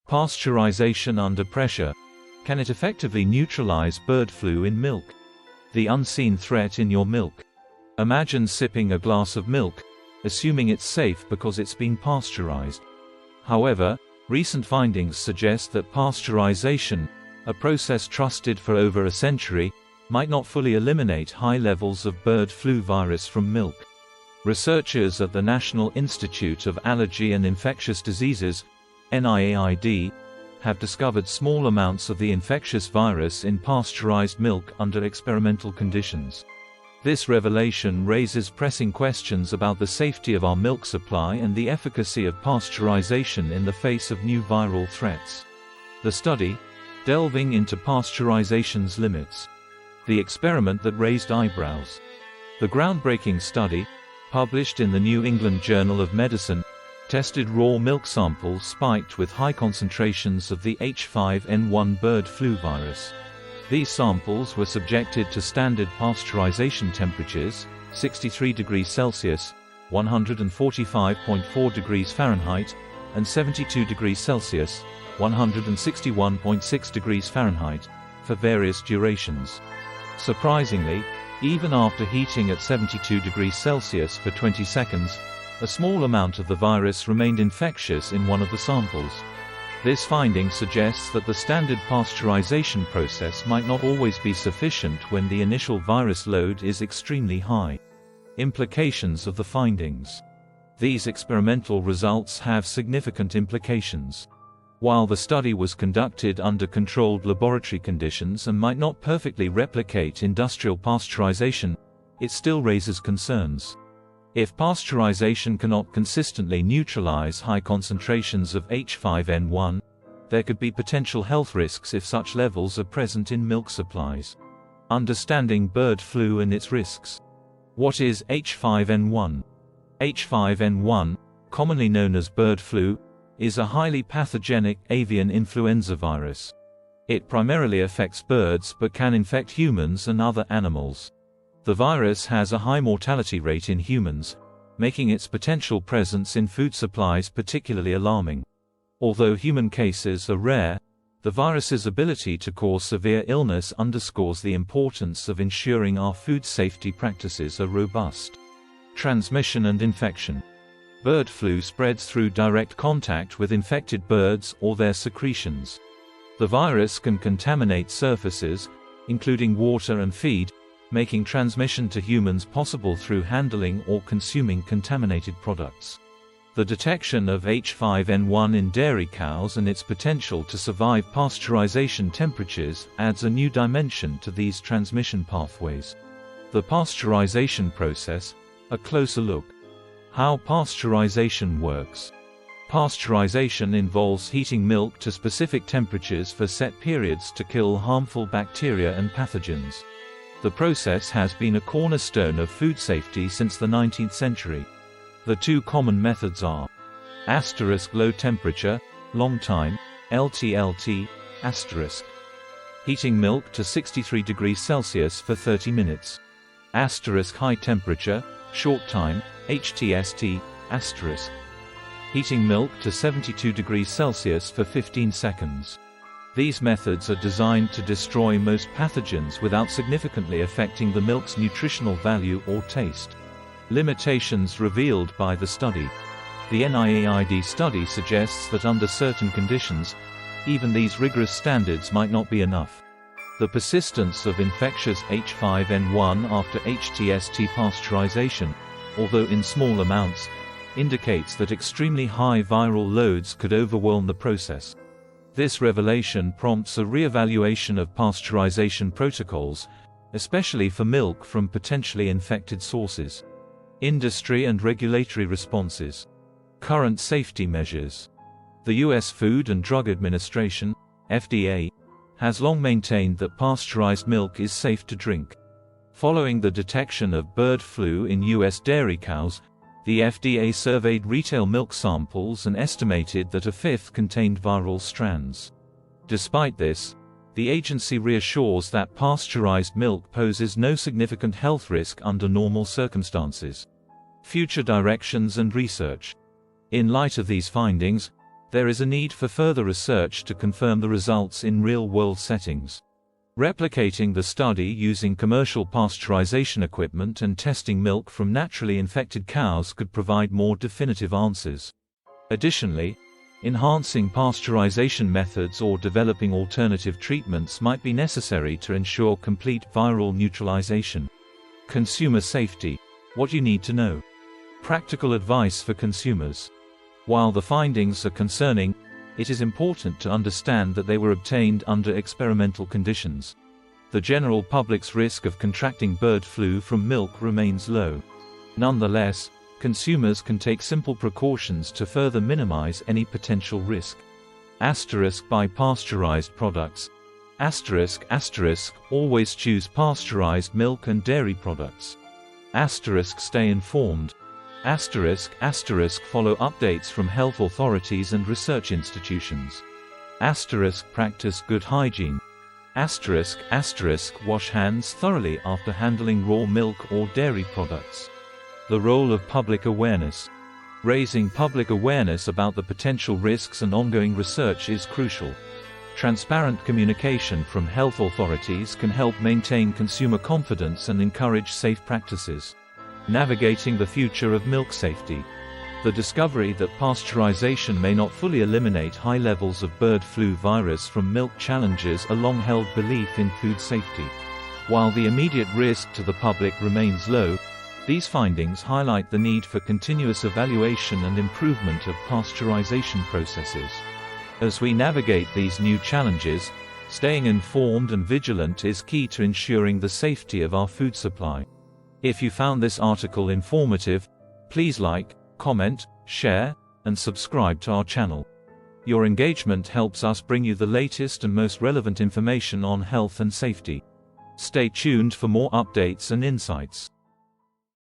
Pasteurization under pressure. Can it effectively neutralize bird flu in milk? The unseen threat in your milk. Imagine sipping a glass of milk, assuming it's safe because it's been pasteurized. However, recent findings suggest that pasteurization, a process trusted for over a century, might not fully eliminate high levels of bird flu virus from milk. Researchers at the National Institute of Allergy and Infectious Diseases, NIAID, have discovered small amounts of the infectious virus in pasteurized milk under experimental conditions. This revelation raises pressing questions about the safety of our milk supply and the efficacy of pasteurization in the face of new viral threats. The study, delving into pasteurization's limits. The experiment that raised eyebrows. The groundbreaking study, published in the New England Journal of Medicine, tested raw milk samples spiked with high concentrations of the H5N1 bird flu virus. These samples were subjected to standard pasteurization temperatures, 63 degrees Celsius, 145.4 degrees Fahrenheit, and 72 degrees Celsius, 161.6 degrees Fahrenheit, for various durations. Surprisingly, even after heating at 72 degrees Celsius for 20 seconds, a small amount of the virus remained infectious in one of the samples. This finding suggests that the standard pasteurization process might not always be sufficient when the initial virus load is extremely high. Implications of the findings. These experimental results have significant implications. While the study was conducted under controlled laboratory conditions and might not perfectly replicate industrial pasteurization, it still raises concerns. If pasteurization cannot consistently neutralize high concentrations of H5N1, there could be potential health risks if such levels are present in milk supplies. Understanding bird flu and its risks. What is H5N1? H5N1, commonly known as bird flu, is a highly pathogenic avian influenza virus. It primarily affects birds but can infect humans and other animals. The virus has a high mortality rate in humans, making its potential presence in food supplies particularly alarming. Although human cases are rare, the virus's ability to cause severe illness underscores the importance of ensuring our food safety practices are robust. Transmission and infection. Bird flu spreads through direct contact with infected birds or their secretions. The virus can contaminate surfaces, including water and feed, making transmission to humans possible through handling or consuming contaminated products. The detection of H5N1 in dairy cows and its potential to survive pasteurization temperatures adds a new dimension to these transmission pathways. The pasteurization process, a closer look. How pasteurization works. Pasteurization involves heating milk to specific temperatures for set periods to kill harmful bacteria and pathogens. The process has been a cornerstone of food safety since the 19th century. The two common methods are low temperature, long time, LTLT, heating milk to 63 degrees Celsius for 30 minutes. High temperature, short time, HTST, heating milk to 72 degrees Celsius for 15 seconds. These methods are designed to destroy most pathogens without significantly affecting the milk's nutritional value or taste. Limitations revealed by the study. The NIAID study suggests that under certain conditions, even these rigorous standards might not be enough. The persistence of infectious H5N1 after HTST pasteurization, although in small amounts, indicates that extremely high viral loads could overwhelm the process. This revelation prompts a re-evaluation of pasteurization protocols, especially for milk from potentially infected sources. Industry and regulatory responses. Current safety measures. The U.S. Food and Drug Administration, FDA, has long maintained that pasteurized milk is safe to drink. Following the detection of bird flu in U.S. dairy cows, the FDA surveyed retail milk samples and estimated that a fifth contained viral strands. Despite this, the agency reassures that pasteurized milk poses no significant health risk under normal circumstances. Future directions and research. In light of these findings, there is a need for further research to confirm the results in real-world settings. Replicating the study using commercial pasteurization equipment and testing milk from naturally infected cows could provide more definitive answers. Additionally, enhancing pasteurization methods or developing alternative treatments might be necessary to ensure complete viral neutralization. Consumer safety. What you need to know. Practical advice for consumers. While the findings are concerning, it is important to understand that they were obtained under experimental conditions. The general public's risk of contracting bird flu from milk remains low. Nonetheless, consumers can take simple precautions to further minimize any potential risk. By pasteurized products. Always choose pasteurized milk and dairy products. Stay informed. Follow updates from health authorities and research institutions. Practice good hygiene. Wash hands thoroughly after handling raw milk or dairy products. The role of public awareness. Raising public awareness about the potential risks and ongoing research is crucial. Transparent communication from health authorities can help maintain consumer confidence and encourage safe practices. Navigating the future of milk safety. The discovery that pasteurization may not fully eliminate high levels of bird flu virus from milk challenges a long-held belief in food safety. While the immediate risk to the public remains low, these findings highlight the need for continuous evaluation and improvement of pasteurization processes. As we navigate these new challenges, staying informed and vigilant is key to ensuring the safety of our food supply. If you found this article informative, please like, comment, share, and subscribe to our channel. Your engagement helps us bring you the latest and most relevant information on health and safety. Stay tuned for more updates and insights.